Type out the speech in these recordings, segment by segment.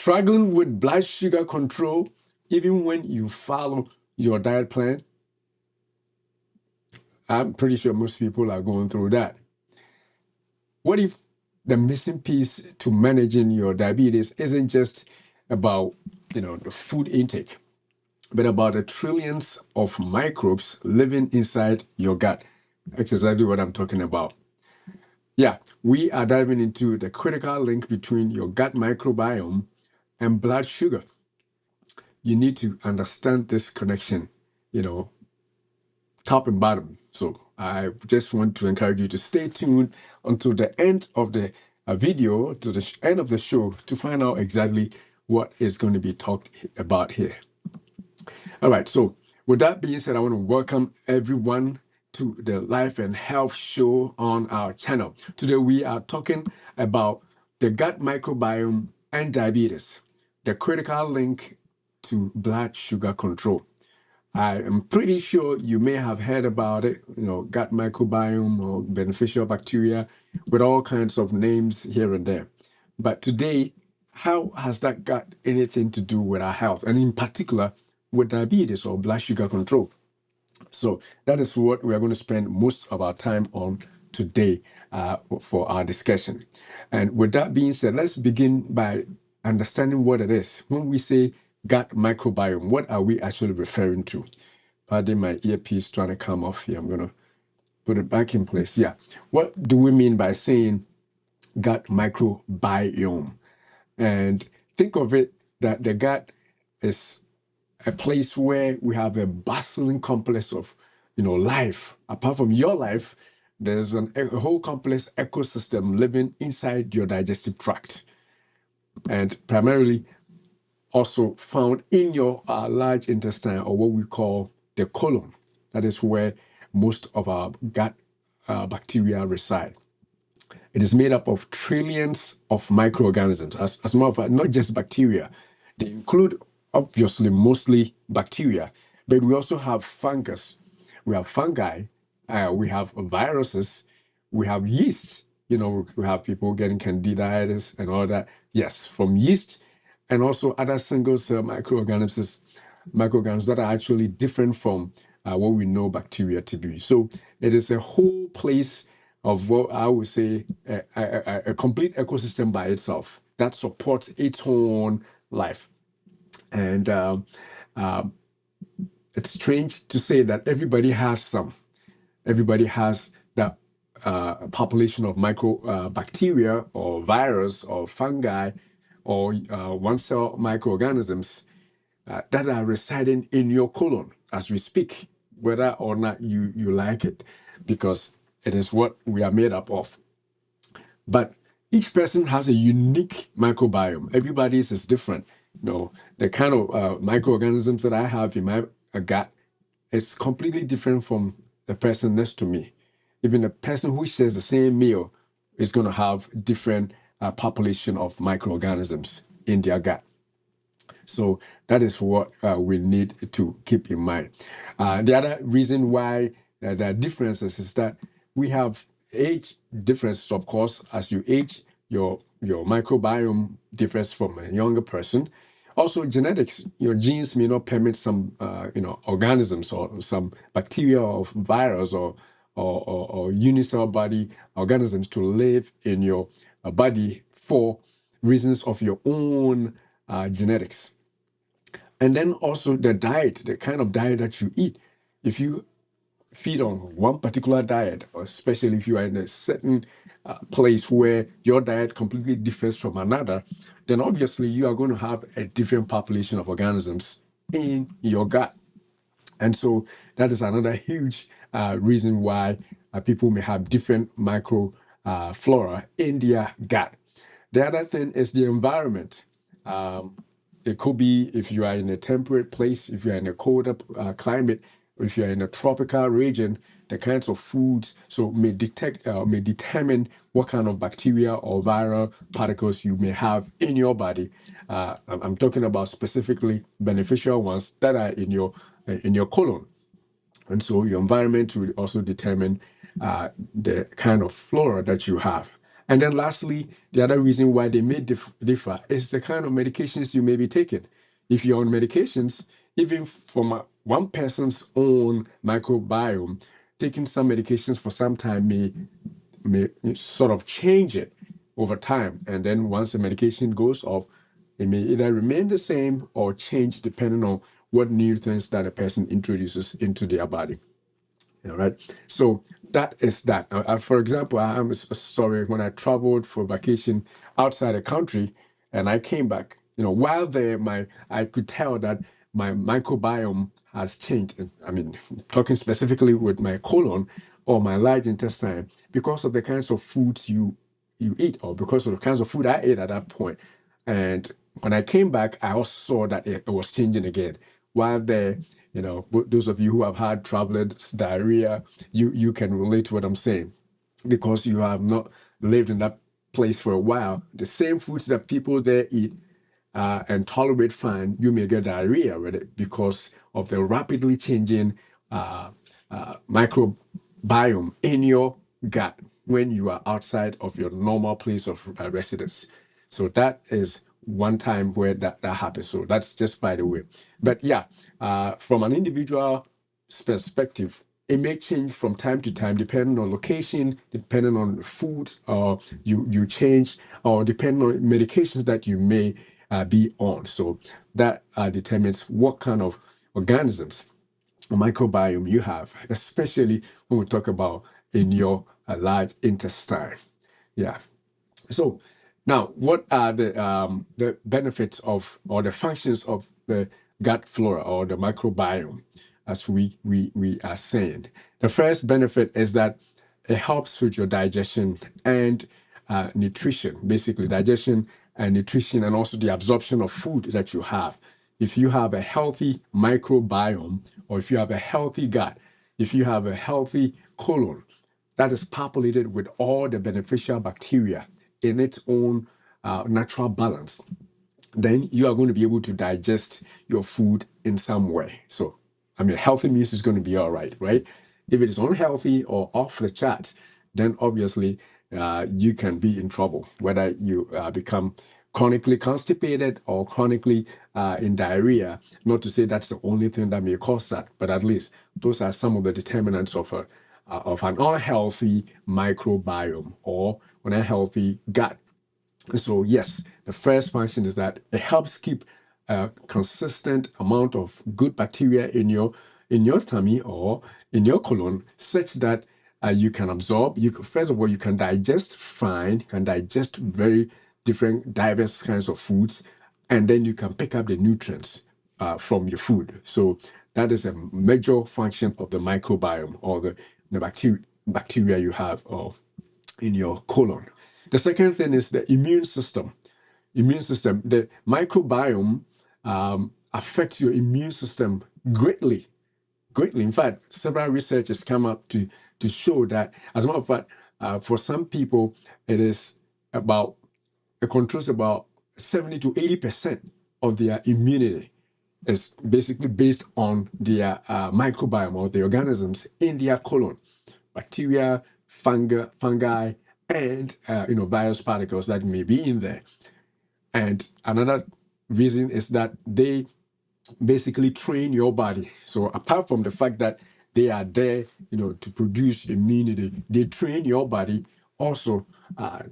Struggling with blood sugar control, even when you follow your diet plan? I'm pretty sure most people are going through that. What if the missing piece to managing your diabetes isn't just about, the food intake, but about the trillions of microbes living inside your gut? That's exactly what I'm talking about. Yeah, we are diving into the critical link between your gut microbiome and blood sugar. You need to understand this connection, you know, top and bottom. So I just want to encourage you to stay tuned until the end of the video, to the end of the show, to find out exactly what is going to be talked about here. All right, so with that being said, I want to welcome everyone to the Life and Health Show on our channel. Today we are talking about the gut microbiome and diabetes, the critical link to blood sugar control. I am pretty sure you may have heard about it, gut microbiome or beneficial bacteria with all kinds of names here and there. But today, how has that got anything to do with our health, and in particular with diabetes or blood sugar control? So that is what we are going to spend most of our time on today for our discussion. And with that being said, let's begin by understanding what it is. When we say gut microbiome, what are we actually referring to? Pardon my earpiece trying to come off here. I'm going to put it back in place. Yeah. What do we mean by saying gut microbiome? And think of it that the gut is a place where we have a bustling complex of, life. Apart from your life, there's a whole complex ecosystem living inside your digestive tract, and primarily also found in your large intestine, or what we call the colon. That is where most of our gut bacteria reside. It is made up of trillions of microorganisms. As a matter of fact, not just bacteria. They include, obviously, mostly bacteria, but we also have fungus. We have fungi. We have viruses. We have yeast. We have people getting candidiasis and all that. Yes, from yeast, and also other single cell microorganisms that are actually different from what we know bacteria to be. So it is a whole place of what I would say a complete ecosystem by itself that supports its own life. And it's strange to say that everybody has some. Everybody has that population of bacteria or virus or fungi or one-cell microorganisms that are residing in your colon as we speak, whether or not you like it, because it is what we are made up of. But each person has a unique microbiome. Everybody's is different. The kind of microorganisms that I have in my gut is completely different from the person next to me. Even the person who shares the same meal is going to have different population of microorganisms in their gut. So that is what we need to keep in mind. The other reason why there are differences is that we have age differences. Of course, as you age, your microbiome differs from a younger person. Also, genetics. Your genes may not permit some organisms or some bacteria or virus or unicell body organisms to live in your body for reasons of your own genetics. And then also the diet, the kind of diet that you eat. If you feed on one particular diet, or especially if you are in a certain place where your diet completely differs from another, then obviously you are going to have a different population of organisms in your gut. And so that is another huge reason why people may have different microflora in their gut. The other thing is the environment. It could be if you are in a temperate place, if you are in a colder climate, or if you are in a tropical region, the kinds of foods may determine what kind of bacteria or viral particles you may have in your body. I'm talking about specifically beneficial ones that are in your colon. And so your environment will also determine the kind of flora that you have. And then lastly, the other reason why they may differ is the kind of medications you may be taking. If you're on medications, even from one person's own microbiome, taking some medications for some time may sort of change it over time. And then once the medication goes off, it may either remain the same or change depending on what new things that a person introduces into their body. All right. So that is that. For example, I'm sorry, when I traveled for vacation outside the country and I came back, while there, I could tell that my microbiome has changed. I mean, talking specifically with my colon or my large intestine because of the kinds of foods you eat or because of the kinds of food I ate at that point. And when I came back, I also saw that it was changing again. While there, those of you who have had travelers diarrhea, you can relate to what I'm saying because you have not lived in that place for a while. The same foods that people there eat and tolerate fine, you may get diarrhea with it because of the rapidly changing microbiome in your gut when you are outside of your normal place of residence. So that is one time where that happens. So that's just by the way. But yeah, from an individual perspective, it may change from time to time depending on location, depending on the food you change, or depending on medications that you may be on. So that determines what kind of organisms or microbiome you have, especially when we talk about in your large intestine. Yeah. So now, what are the benefits of or the functions of the gut flora or the microbiome, as we are saying? The first benefit is that it helps with your digestion and nutrition, basically digestion and nutrition, and also the absorption of food that you have. If you have a healthy microbiome, or if you have a healthy gut, if you have a healthy colon, that is populated with all the beneficial bacteria in its own natural balance, then you are going to be able to digest your food in some way. So, I mean, healthy means it's going to be all right, right? If it is unhealthy or off the charts, then obviously you can be in trouble, whether you become chronically constipated or chronically in diarrhea. Not to say that's the only thing that may cause that, but at least those are some of the determinants of an unhealthy microbiome or an unhealthy gut. So yes, the first function is that it helps keep a consistent amount of good bacteria in your tummy or in your colon, such that you can absorb. First of all, you can digest fine, can digest very different, diverse kinds of foods, and then you can pick up the nutrients from your food. So that is a major function of the microbiome or the bacteria you have or in your colon. The second thing is the immune system. Immune system, the microbiome affects your immune system greatly. Greatly. In fact, several researchers come up to show that, as a matter of fact, for some people, it controls about 70 to 80% of their immunity is basically based on their microbiome or the organisms in their colon, bacteria, fungi, and virus particles that may be in there. And another reason is that they basically train your body. So apart from the fact that they are there, to produce immunity, they train your body also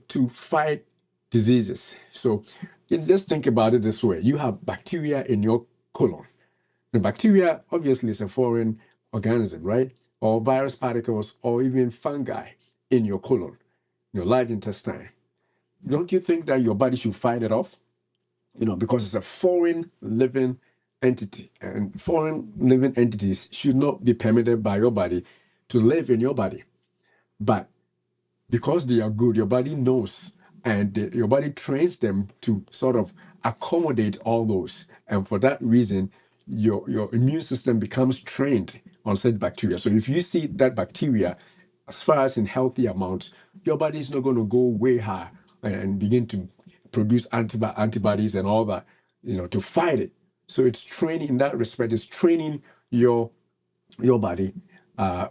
to fight diseases. So you just think about it this way: you have bacteria in your colon. The bacteria obviously is a foreign organism, right? Or virus particles, or even fungi in your colon, your large intestine. Don't you think that your body should fight it off? Because it's a foreign living entity, and foreign living entities should not be permitted by your body to live in your body. But because they are good, your body knows, and your body trains them to sort of accommodate all those. And for that reason, your immune system becomes trained on said bacteria. So if you see that bacteria, as far as in healthy amounts, your body is not going to go way high and begin to produce antibodies and all that, to fight it. So it's training in that respect. It's training your body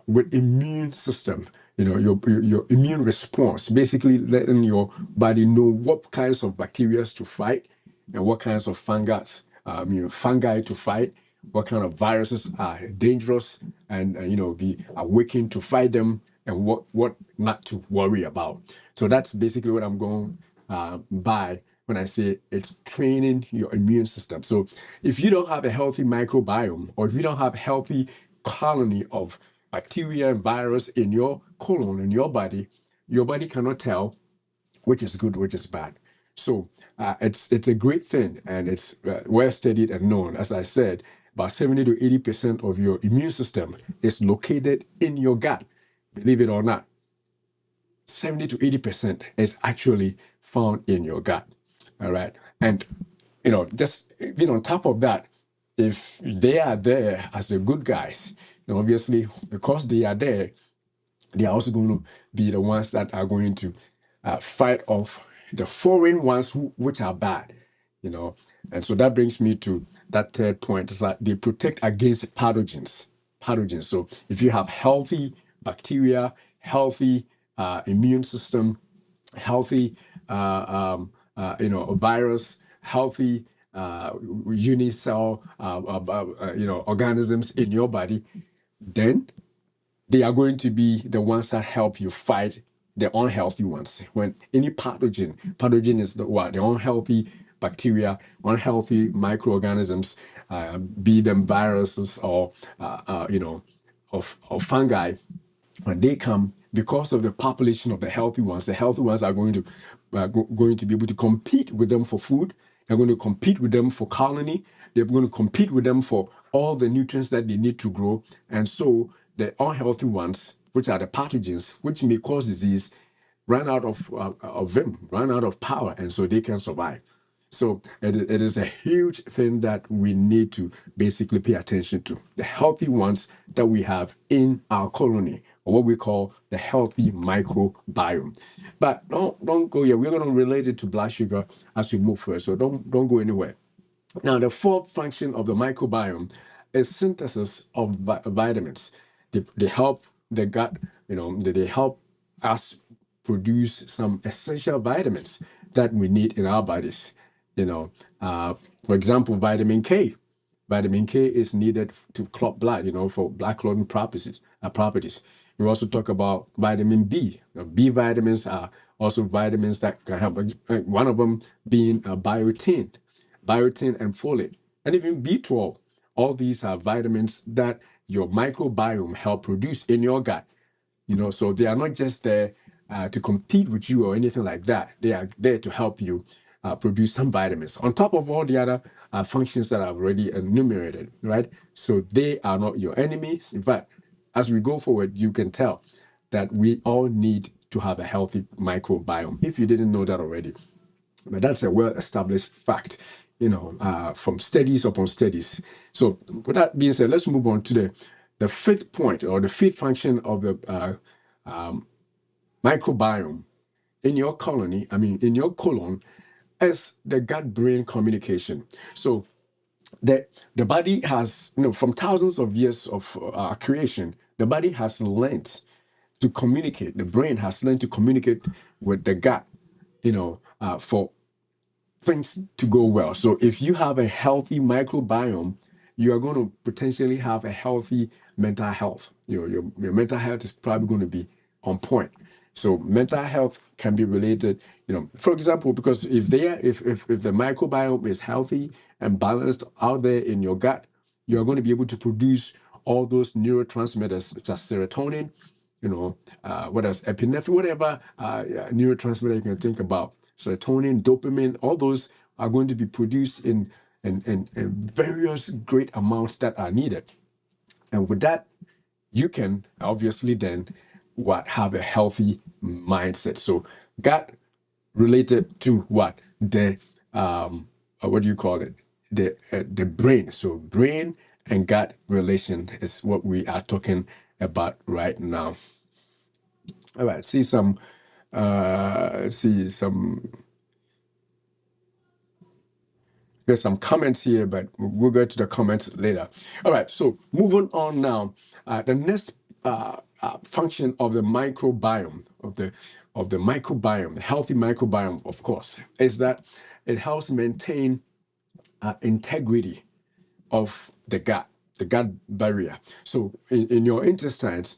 with immune system your immune response, basically letting your body know what kinds of bacteria to fight and what kinds of fungi to fight, what kind of viruses are dangerous, and be awakened to fight them, and what not to worry about. So that's basically what I'm going by when I say it's training your immune system. So if you don't have a healthy microbiome, or if you don't have a healthy colony of bacteria and virus in your colon, in your body cannot tell which is good, which is bad. So it's a great thing, and it's well studied and known. As I said, about 70 to 80% of your immune system is located in your gut. Believe it or not, 70 to 80% is actually found in your gut. All right. And, just on top of that, if they are there as the good guys, obviously, because they are there, they are also going to be the ones that are going to fight off the foreign ones which are bad, And so that brings me to that third point, is that they protect against pathogens. Pathogens. So if you have healthy bacteria, healthy immune system, healthy, a virus, healthy unicell, organisms in your body, then they are going to be the ones that help you fight the unhealthy ones. When any pathogen is the unhealthy bacteria, unhealthy microorganisms, be them viruses or of fungi. When they come, because of the population of the healthy ones are going to be able to compete with them for food. They're going to compete with them for colony. They're going to compete with them for all the nutrients that they need to grow. And so the unhealthy ones, which are the pathogens, which may cause disease, run out of them, run out of power, and so they can survive. So it is a huge thing that we need to basically pay attention to. The healthy ones that we have in our colony, or what we call the healthy microbiome. But don't go yet. We're going to relate it to blood sugar as we move forward. So don't go anywhere. Now, the fourth function of the microbiome is synthesis of vitamins. They help the gut, they help us produce some essential vitamins that we need in our bodies. For example, vitamin K. Vitamin K is needed to clot blood, for blood clotting properties. We also talk about vitamin B. B vitamins are also vitamins that can help. One of them being biotin and folate, and even B12. All these are vitamins that your microbiome help produce in your gut. So they are not just there to compete with you or anything like that. They are there to help you produce some vitamins on top of all the other functions that I've already enumerated, right? So they are not your enemies. In fact, as we go forward, you can tell that we all need to have a healthy microbiome, if you didn't know that already. But that's a well-established fact, from studies upon studies. So with that being said, let's move on to the fifth point, or the fifth function of the microbiome in your in your colon, is the gut-brain communication. So the body has, from thousands of years of creation, the body has learned to communicate. The brain has learned to communicate with the gut, for things to go well. So if you have a healthy microbiome, you are going to potentially have a healthy mental health. Your mental health is probably going to be on point. So mental health can be related, for example, because if the microbiome is healthy and balanced out there in your gut, you're going to be able to produce all those neurotransmitters such as serotonin, what else, epinephrine, whatever neurotransmitter you can think about, serotonin, dopamine, all those are going to be produced in various great amounts that are needed. And with that, you can obviously then have a healthy mindset. So gut related to what? The what do you call it? The brain. So brain and gut relation is what we are talking about right now. All right, see some there's some comments here, but we'll go to the comments later. All right, so moving on now. The next function of the microbiome, the healthy microbiome, of course, is that it helps maintain integrity of the gut barrier. So in your intestines,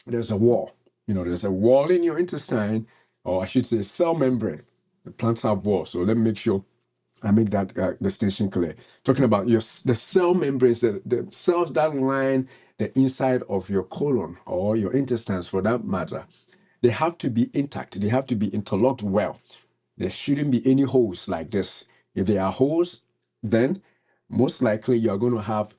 there's a wall. There's a wall in your intestine, or I should say, cell membrane. The plants have walls. So let me make sure I make that distinction clear. Talking about the cell membranes, the cells that line the inside of your colon or your intestines, for that matter, they have to be intact. They have to be interlocked well. There shouldn't be any holes like this. If there are holes, then most likely you're going to have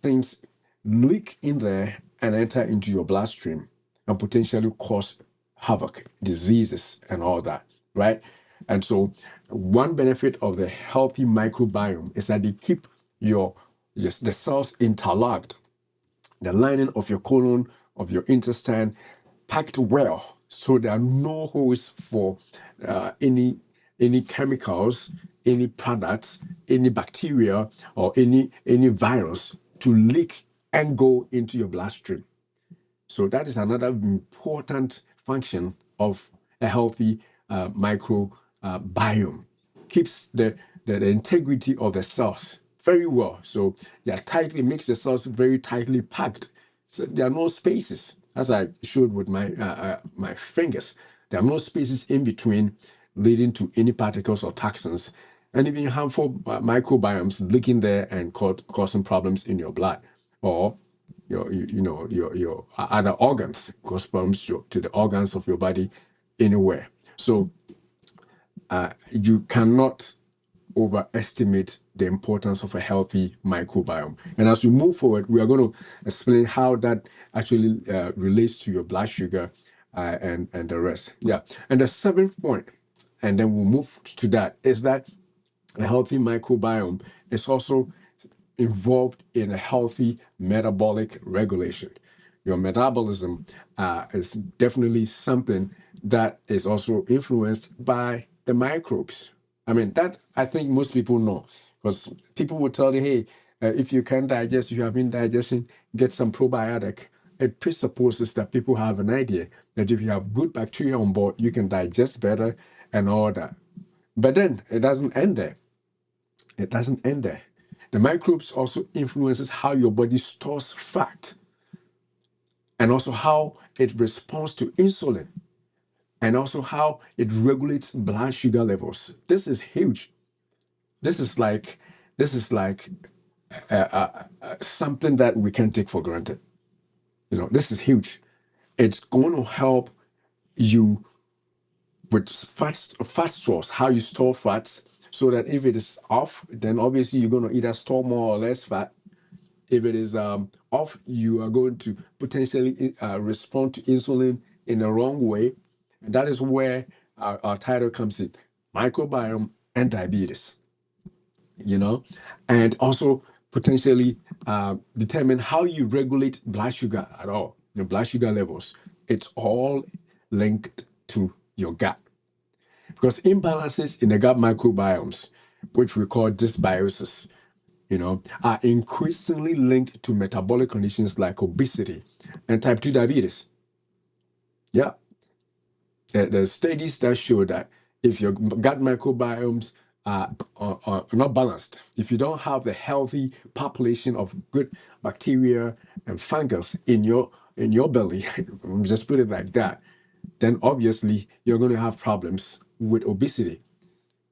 things leak in there and enter into your bloodstream and potentially cause havoc, diseases, and all that, right? And so, one benefit of the healthy microbiome is that they keep the cells interlocked, the lining of your colon, of your intestine, packed well, so there are no holes for any chemicals, any products, any bacteria, or any virus to leak and go into your bloodstream. So that is another important function of a healthy microbiome. Keeps the integrity of the cells very well. So they are tightly, makes the cells very tightly packed. So there are no spaces, as I showed with my fingers. There are no spaces in between, leading to any particles or toxins, and even harmful microbiomes leaking there and causing problems in your blood or your other organs, cause problems to the organs of your body anywhere. So you cannot overestimate the importance of a healthy microbiome. And as we move forward, we are going to explain how that actually relates to your blood sugar and the rest. Yeah. And the seventh point, and then we'll move to that, is that a healthy microbiome is also involved in a healthy metabolic regulation. Your metabolism is definitely something that is also influenced by the microbes. I mean, that I think most people know, because people will tell you, hey, if you can digest, you have indigestion, get some probiotic. It presupposes that people have an idea that if you have good bacteria on board, you can digest better and all that. But then it doesn't end there. It doesn't end there. The microbes also influences how your body stores fat and also how it responds to insulin and also how it regulates blood sugar levels. This is huge. This is like something that we can't take for granted. This is huge. It's going to help you with fat stores, how you store fats, so that if it is off, then obviously you're going to either store more or less fat. If it is off, you are going to potentially respond to insulin in the wrong way. And that is where our title comes in: microbiome and diabetes. And also potentially determine how you regulate blood sugar at all, your blood sugar levels. It's all linked to your gut. Because imbalances in the gut microbiomes, which we call dysbiosis, are increasingly linked to metabolic conditions like obesity and type 2 diabetes. Yeah. There's studies that show that if your gut microbiomes are not balanced, if you don't have the healthy population of good bacteria and fungus in your belly, just put it like that, then obviously you're going to have problems with obesity,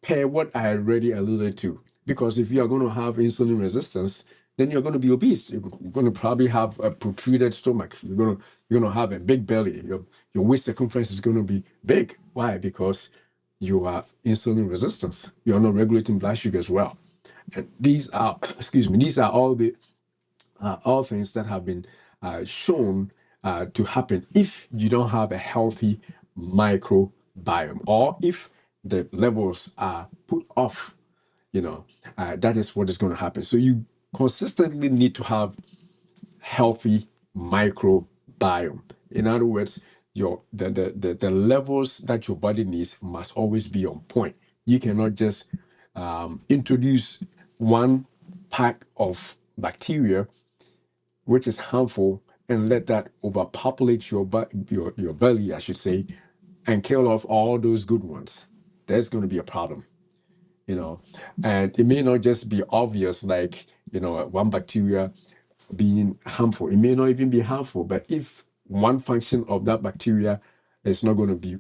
per what I already alluded to. Because if you are going to have insulin resistance, then you're going to be obese. You're going to probably have a protruded stomach. You're going to have a big belly. Your waist circumference is going to be big. Why? Because you have insulin resistance. You're not regulating blood sugar as well. And these are, these are all things that have been shown to happen if you don't have a healthy microbiome, or if the levels are put off. That is what is going to happen. So you consistently need to have healthy microbiome. In other words, the levels that your body needs must always be on point. You cannot just introduce one pack of bacteria which is harmful, and let that overpopulate your belly, I should say, and kill off all those good ones, there's going to be a problem, you know. And it may not just be obvious, like, one bacteria being harmful. It may not even be harmful, but if one function of that bacteria is not going to be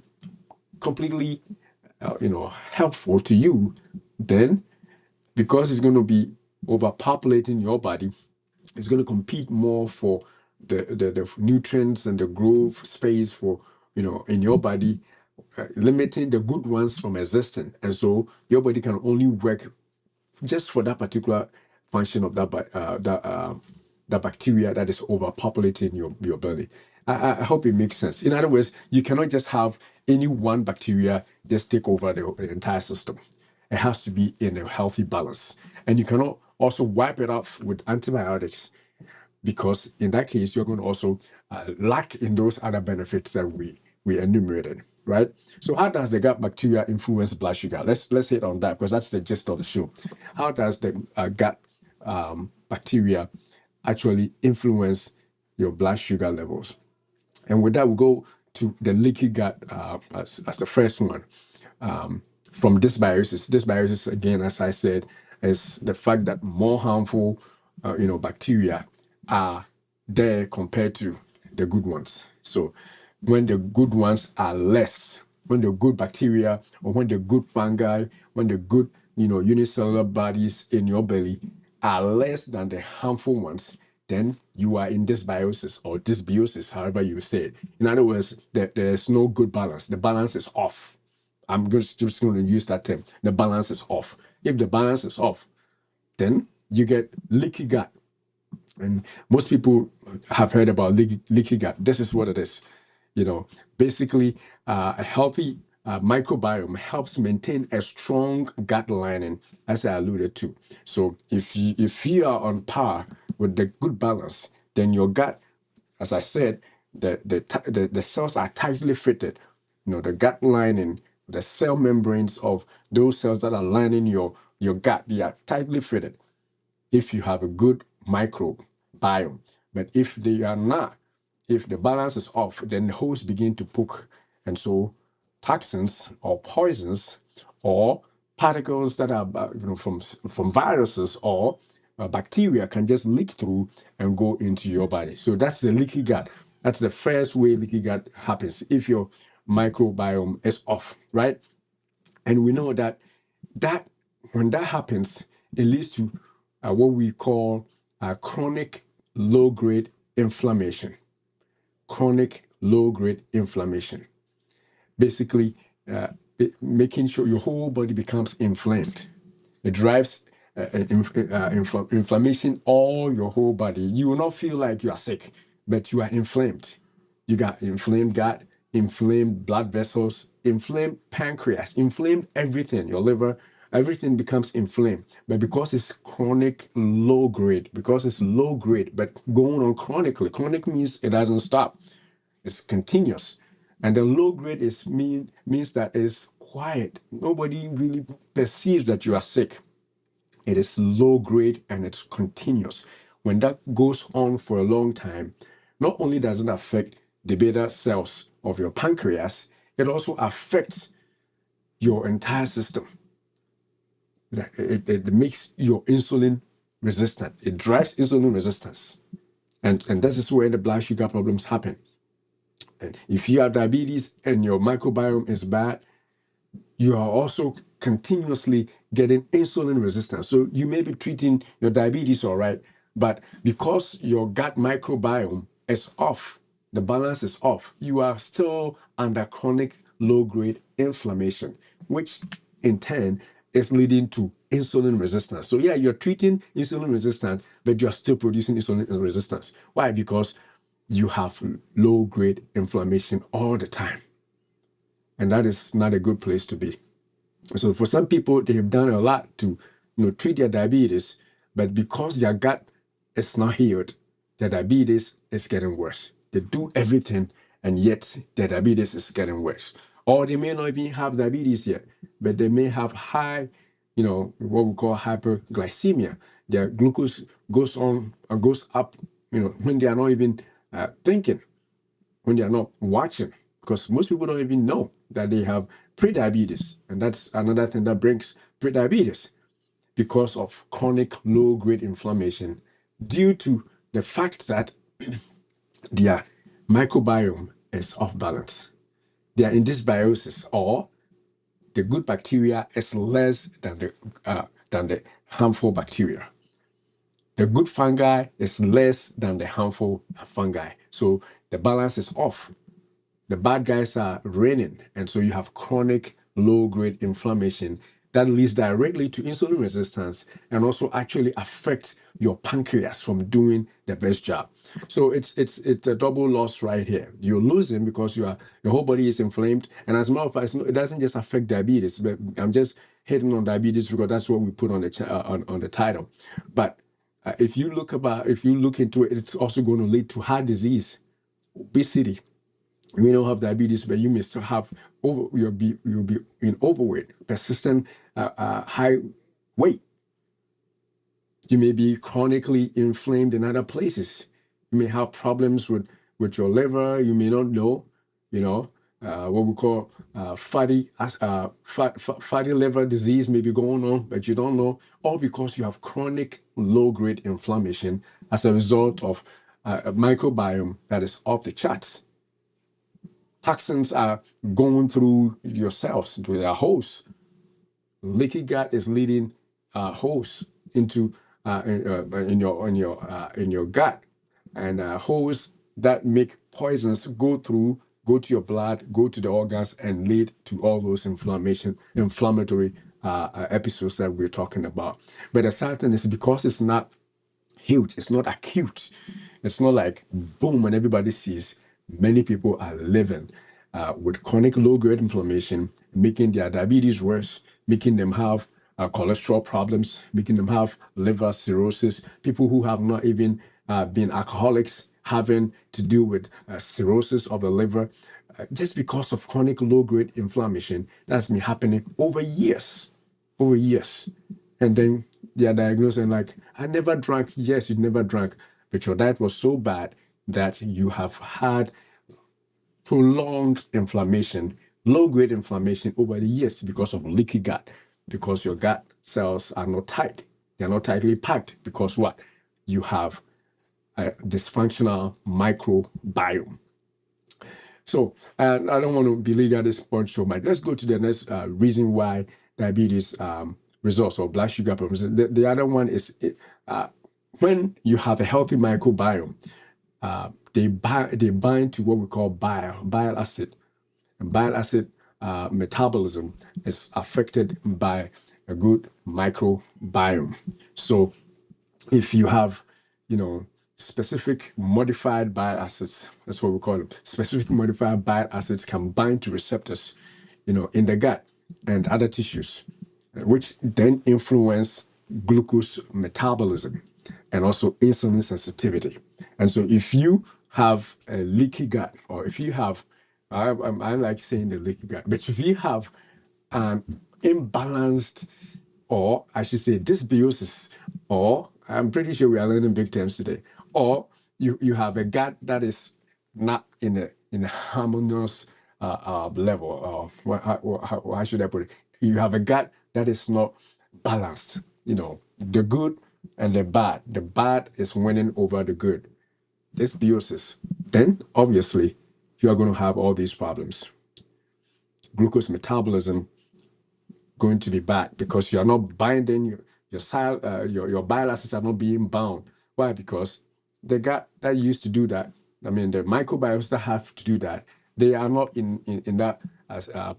completely, helpful to you, then because it's going to be overpopulating your body, it's going to compete more for the nutrients and the growth space for, in your body, limiting the good ones from existing. And so your body can only work just for that particular function of that bacteria that is overpopulating your belly. I hope it makes sense. In other words, you cannot just have any one bacteria just take over the entire system. It has to be in a healthy balance. And you cannot also wipe it off with antibiotics, because in that case, you're going to also lack in those other benefits that we enumerated, right? So how does the gut bacteria influence blood sugar? Let's hit on that, because that's the gist of the show. How does the gut bacteria actually influence your blood sugar levels? And with that, we'll go to the leaky gut as the first one. From dysbiosis. Dysbiosis, again, as I said, is the fact that more harmful, bacteria are there compared to the good ones. So when the good ones are less, when the good bacteria or when the good fungi, when the good, unicellular bodies in your belly are less than the harmful ones, then you are in dysbiosis or dysbiosis, however you say it. In other words, there's no good balance. The balance is off. I'm just going to use that term. The balance is off. If the balance is off, then you get leaky gut. And most people have heard about leaky gut. This is what it is. Basically, a healthy microbiome helps maintain a strong gut lining, as I alluded to. So if you are on par with the good balance, then your gut, as I said, the cells are tightly fitted. The gut lining, the cell membranes of those cells that are lining your gut, they are tightly fitted if you have a good microbiome. But if they are not, if the balance is off, then the holes begin to poke. And so toxins or poisons or particles that are from viruses or bacteria can just leak through and go into your body. So that's the leaky gut. That's the first way leaky gut happens, if your microbiome is off, right? And we know that when that happens, it leads to what we call chronic low-grade inflammation. Chronic low-grade inflammation. Basically, making sure your whole body becomes inflamed. It drives inflammation all your whole body. You will not feel like you are sick, but you are inflamed. You got inflamed gut, inflamed blood vessels, inflamed pancreas, inflamed everything, your liver, everything becomes inflamed. But because it's chronic low grade, but going on chronically, chronic means it doesn't stop. It's continuous. And the low grade means that it's quiet. Nobody really perceives that you are sick. It is low grade and it's continuous. When that goes on for a long time, not only does it affect the beta cells of your pancreas, it also affects your entire system. It makes your insulin resistant. It drives insulin resistance. And this is where the blood sugar problems happen. And if you have diabetes and your microbiome is bad, you are also continuously getting insulin resistance. So you may be treating your diabetes all right, but because your gut microbiome is off, the balance is off, you are still under chronic low-grade inflammation, which in turn is leading to insulin resistance. So yeah, you're treating insulin resistance, but you're still producing insulin resistance. Why? Because you have low-grade inflammation all the time. And that is not a good place to be. So for some people, they have done a lot to treat their diabetes, but because their gut is not healed, their diabetes is getting worse. They do everything, and yet their diabetes is getting worse. Or they may not even have diabetes yet, but they may have high, what we call hyperglycemia. Their glucose goes up, when they are not even thinking, when they are not watching, because most people don't even know that they have prediabetes, and that's another thing that brings prediabetes because of chronic low-grade inflammation due to the fact that their microbiome is off balance. They are in dysbiosis, or the good bacteria is less than the harmful bacteria. The good fungi is less than the harmful fungi. So the balance is off. The bad guys are reigning, and so you have chronic low-grade inflammation that leads directly to insulin resistance and also actually affects your pancreas from doing the best job. So it's a double loss right here. You're losing because your whole body is inflamed, and as a matter of fact, it doesn't just affect diabetes. But I'm just hitting on diabetes because that's what we put on the on the title. But if you look into it, it's also going to lead to heart disease, obesity. You may not have diabetes, but you may still have you'll be in overweight, persistent high weight. You may be chronically inflamed in other places. You may have problems with your liver. You may not know, what we call fatty liver disease may be going on, but you don't know, all because you have chronic low-grade inflammation as a result of a microbiome that is off the charts. Toxins are going through your cells, into their hosts. Leaky gut is leading hosts into in your gut, and hosts that make poisons go to your blood, go to the organs, and lead to all those inflammatory episodes that we're talking about. But the sad thing is, because it's not huge, it's not acute, it's not like boom and everybody sees. Many people are living with chronic low-grade inflammation, making their diabetes worse, making them have cholesterol problems, making them have liver cirrhosis. People who have not even been alcoholics having to deal with cirrhosis of the liver, just because of chronic low-grade inflammation. That's been happening over years, over years. And then they are diagnosed and like, I never drank. Yes, you never drank, but your diet was so bad that you have had prolonged inflammation, low-grade inflammation over the years because of leaky gut, because your gut cells are not tight. They're not tightly packed because what? You have a dysfunctional microbiome. So I don't want to belabor this point so much. Let's go to the next reason why diabetes results or blood sugar problems. The other one is when you have a healthy microbiome, they bind to what we call bile acid. And bile acid metabolism is affected by a good microbiome. So if you have, specific modified bile acids, that's what we call them. Specific modified bile acids can bind to receptors, in the gut and other tissues, which then influence glucose metabolism and also insulin sensitivity. And so if you have a leaky gut, or if you have, I like saying the leaky gut, but if you have an imbalanced, or I should say dysbiosis, or I'm pretty sure we are learning big terms today, or you have a gut that is not in a harmonious level, or how should I put it? You have a gut that is not balanced. The good and the bad. The bad is winning over the good. Dysbiosis. Then obviously you are going to have all these problems. Glucose metabolism going to be bad because you are not binding your bile acids are not being bound. Why? Because the gut that used to do that, the microbiomes that have to do that, they are not in that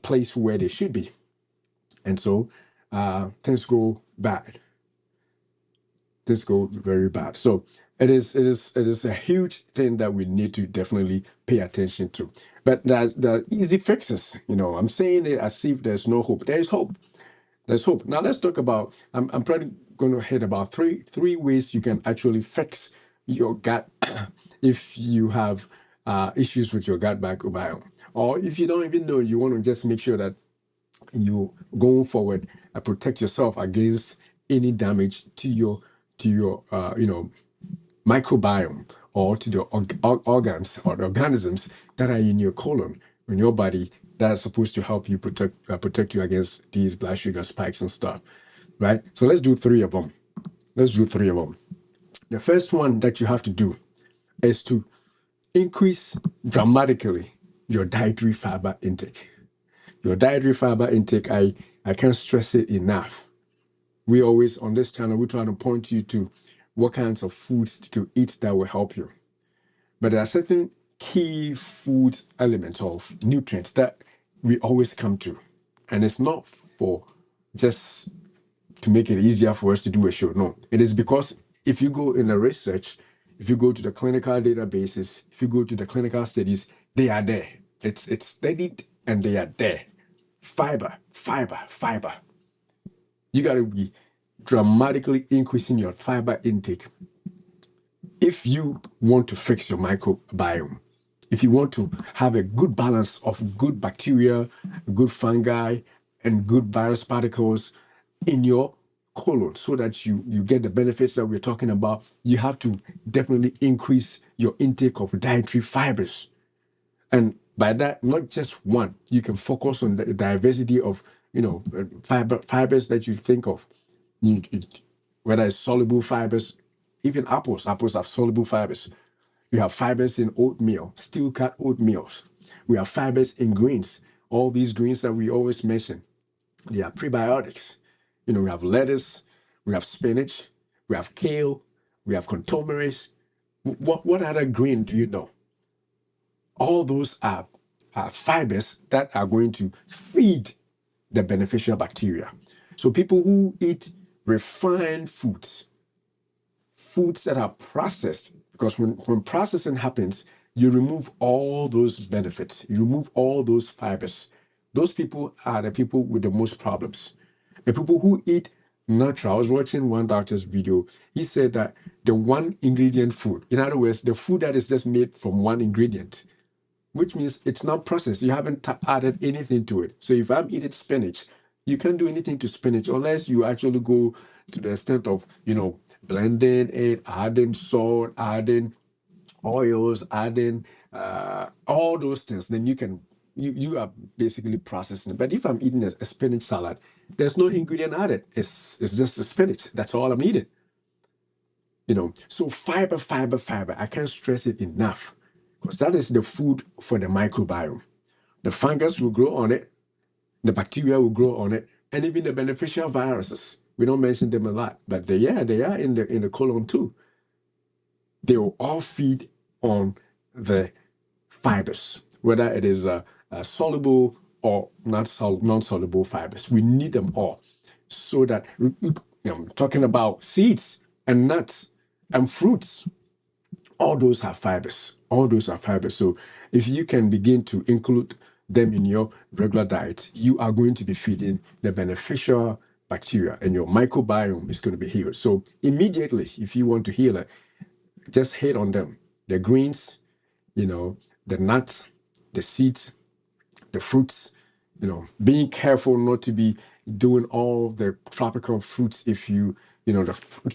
place where they should be, and so things go bad. Things go very bad. So it is a huge thing that we need to definitely pay attention to. But there's the easy fixes. I'm saying it as if there's no hope. There is hope. There's hope. Now let's talk about. I'm probably going to hit about three ways you can actually fix your gut if you have issues with your gut microbiome, or if you don't even know, you want to just make sure that you going forward protect yourself against any damage to your microbiome or to the organs or the organisms that are in your colon, in your body, that are supposed to help you protect you against these blood sugar spikes and stuff, right? So let's do three of them. The first one that you have to do is to increase dramatically your dietary fiber intake. Your dietary fiber intake, I can't stress it enough. We always, on this channel, we try to point you to what kinds of foods to eat that will help you. But there are certain key food elements or nutrients that we always come to. And it's not for just to make it easier for us to do a show. No, it is because if you go in the research, if you go to the clinical databases, if you go to the clinical studies, they are there. It's studied and they are there. Fiber. You got to be dramatically increasing your fiber intake if you want to fix your microbiome. If you want to have a good balance of good bacteria, good fungi, and good virus particles in your colon so that you get the benefits that we're talking about, you have to definitely increase your intake of dietary fibers. And by that, not just one, you can focus on the diversity of, fibers that you think of. Whether it's soluble fibers, even apples have soluble fibers. We have fibers in oatmeal, steel cut oatmeals. We have fibers in greens. All these greens that we always mention, they are prebiotics. We have lettuce, we have spinach, we have kale, we have contumaries. What other green do you know? All those are fibers that are going to feed the beneficial bacteria. So people who eat refined foods that are processed, because when processing happens, you remove all those benefits, you remove all those fibers. Those people are the people with the most problems. The people who eat natural. I was watching one doctor's video. He said that the one ingredient food, in other words, the food that is just made from one ingredient, which means it's not processed. You haven't added anything to it. So if I'm eating spinach, you can't do anything to spinach unless you actually go to the extent of, blending it, adding salt, adding oils, adding all those things. Then you are basically processing it. But if I'm eating a spinach salad, there's no ingredient added. It's just the spinach. That's all I'm eating. So fiber. I can't stress it enough, because that is the food for the microbiome. The fungus will grow on it, the bacteria will grow on it, and even the beneficial viruses. We don't mention them a lot, but they are in the colon too. They will all feed on the fibers, whether it is soluble or non-soluble fibers. We need them all, so that I'm talking about seeds and nuts and fruits. All those are fibers. So if you can begin to include them in your regular diet, you are going to be feeding the beneficial bacteria, and your microbiome is going to be healed. So immediately, if you want to heal it, just hit on them. The greens, the nuts, the seeds, the fruits, being careful not to be doing all the tropical fruits. If the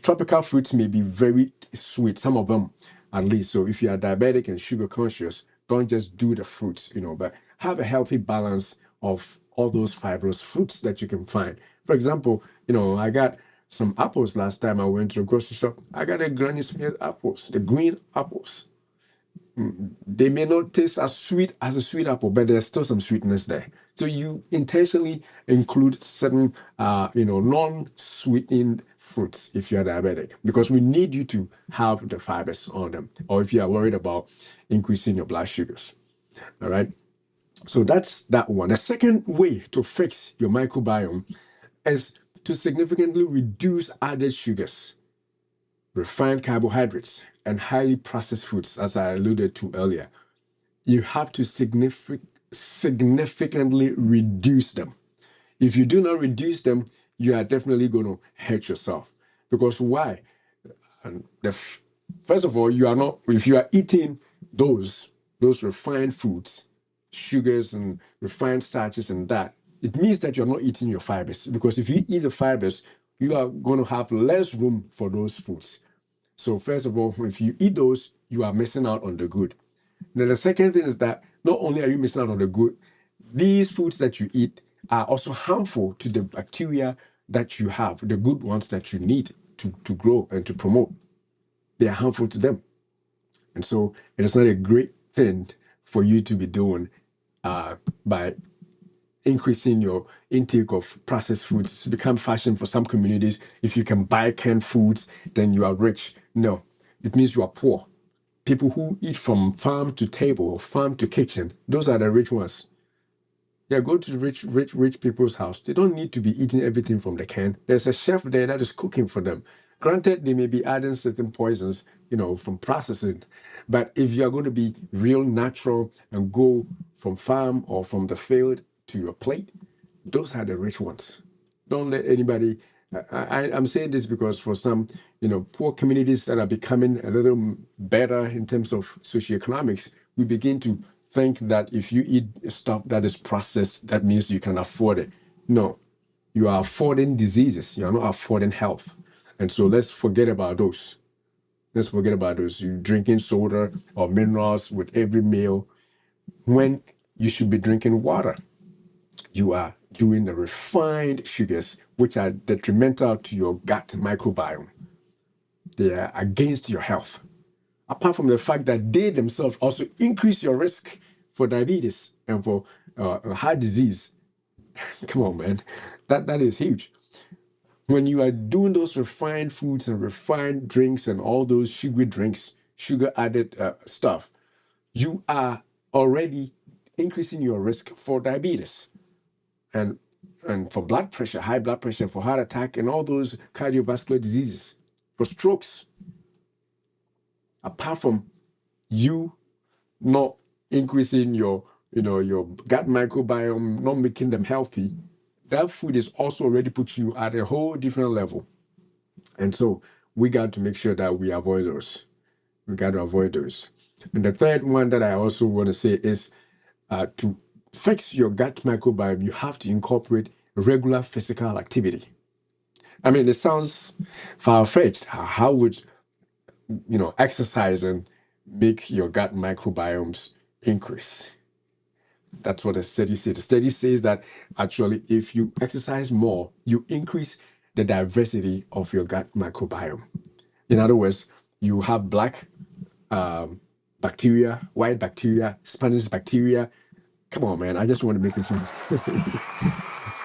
tropical fruits may be very sweet, some of them at least. So if you are diabetic and sugar conscious, don't just do the fruits, but have a healthy balance of all those fibrous fruits that you can find. For example, I got some apples last time I went to the grocery shop. I got a Granny Smith apples, the green apples. They may not taste as sweet as a sweet apple, but there's still some sweetness there. So you intentionally include certain, non-sweetened fruits if you're diabetic, because we need you to have the fibers on them, or if you are worried about increasing your blood sugars. All right. So that's that one. The second way to fix your microbiome is to significantly reduce added sugars, refined carbohydrates, and highly processed foods, as I alluded to earlier. You have to significantly reduce them. If you do not reduce them, you are definitely going to hurt yourself. Because why? And first of all, if you are eating those refined foods, sugars and refined starches and that, it means that you're not eating your fibers. Because if you eat the fibers, you are going to have less room for those foods. So first of all, if you eat those, you are missing out on the good. Then the second thing is that not only are you missing out on the good, these foods that you eat are also harmful to the bacteria that you have, the good ones that you need to grow and to promote. They are harmful to them. And so it is not a great thing for you to be doing by increasing your intake of processed foods. It's become fashion for some communities. If you can buy canned foods, then you are rich. No, it means you are poor. People who eat from farm to table or farm to kitchen, those are the rich ones. Yeah, go to rich people's house. They don't need to be eating everything from the can. There's a chef there that is cooking for them. Granted, they may be adding certain poisons, from processing. But if you are going to be real natural and go from farm or from the field to your plate, those are the rich ones. Don't let anybody. I'm saying this because for some, poor communities that are becoming a little better in terms of socioeconomics, we begin to think that if you eat stuff that is processed, that means you can afford it. No, you are affording diseases. You are not affording health. And so let's forget about those. Let's forget about those. You drinking soda or minerals with every meal when you should be drinking water. You are doing the refined sugars, which are detrimental to your gut microbiome. They are against your health. Apart from the fact that they themselves also increase your risk for diabetes and for heart disease. Come on, man. That is huge. When you are doing those refined foods and refined drinks and all those sugary drinks, sugar added stuff, you are already increasing your risk for diabetes and for blood pressure, high blood pressure, for heart attack, and all those cardiovascular diseases, for strokes. Apart from you not increasing your gut microbiome, not making them healthy, that food is also already put you at a whole different level. And so we got to make sure that we avoid those. We got to avoid those. And the third one that I also want to say is to fix your gut microbiome, you have to incorporate regular physical activity. I mean, it sounds far-fetched. How would exercise and make your gut microbiomes increase? That's what the study says. The study says that actually, if you exercise more, you increase the diversity of your gut microbiome. In other words, you have black bacteria, white bacteria, Spanish bacteria. Come on, man. I just want to make it fun.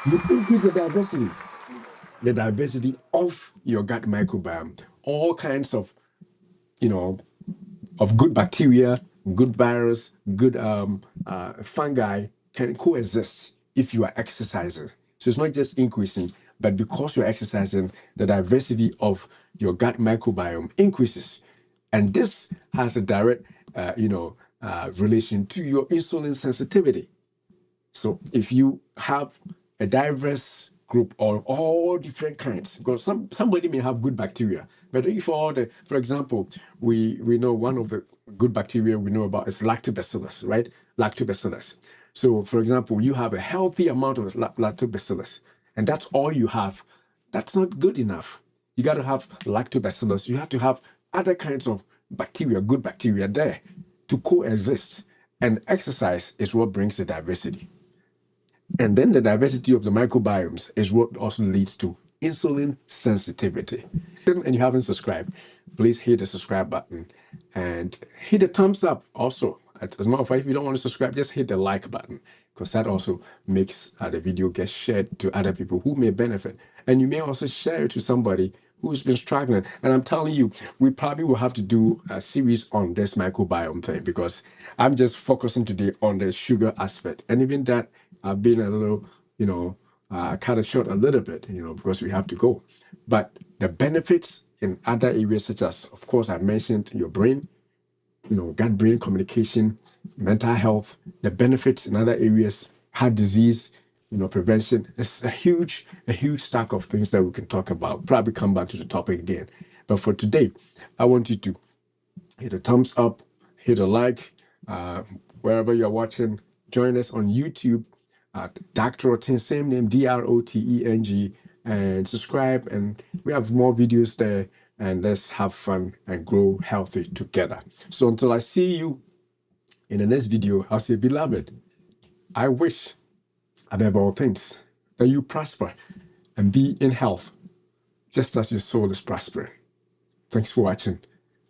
You increase the diversity of your gut microbiome. All kinds of, of good bacteria, good virus, good fungi can coexist if you are exercising. So it's not just increasing, but because you're exercising, the diversity of your gut microbiome increases. And this has a direct, relation to your insulin sensitivity. So if you have a diverse group or all different kinds, because somebody may have good bacteria, but if for example, we know one of the good bacteria we know about is lactobacillus, right? Lactobacillus. So for example, you have a healthy amount of lactobacillus, and that's all you have. That's not good enough. You got to have lactobacillus. You have to have other kinds of bacteria, good bacteria there to coexist. And exercise is what brings the diversity. And then the diversity of the microbiomes is what also leads to insulin sensitivity. And you haven't subscribed, please hit the subscribe button and hit the thumbs up also. As a matter of fact, if you don't want to subscribe, just hit the like button because that also makes the video get shared to other people who may benefit. And you may also share it to somebody who's been struggling. And I'm telling you, we probably will have to do a series on this microbiome thing because I'm just focusing today on the sugar aspect. And even that, I've been a little, cut it short a little bit, because we have to go. But the benefits in other areas, such as, of course, I mentioned your brain, gut-brain communication, mental health, the benefits in other areas, heart disease, prevention. It's a huge stack of things that we can talk about. Probably come back to the topic again. But for today, I want you to hit a thumbs up, hit a like, wherever you're watching. Join us on YouTube at Dr. Oteng, same name, Droteng, and subscribe. And we have more videos there and let's have fun and grow healthy together. So until I see you in the next video, I'll say, beloved, I wish above all things that you prosper and be in health, just as your soul is prospering. Thanks for watching.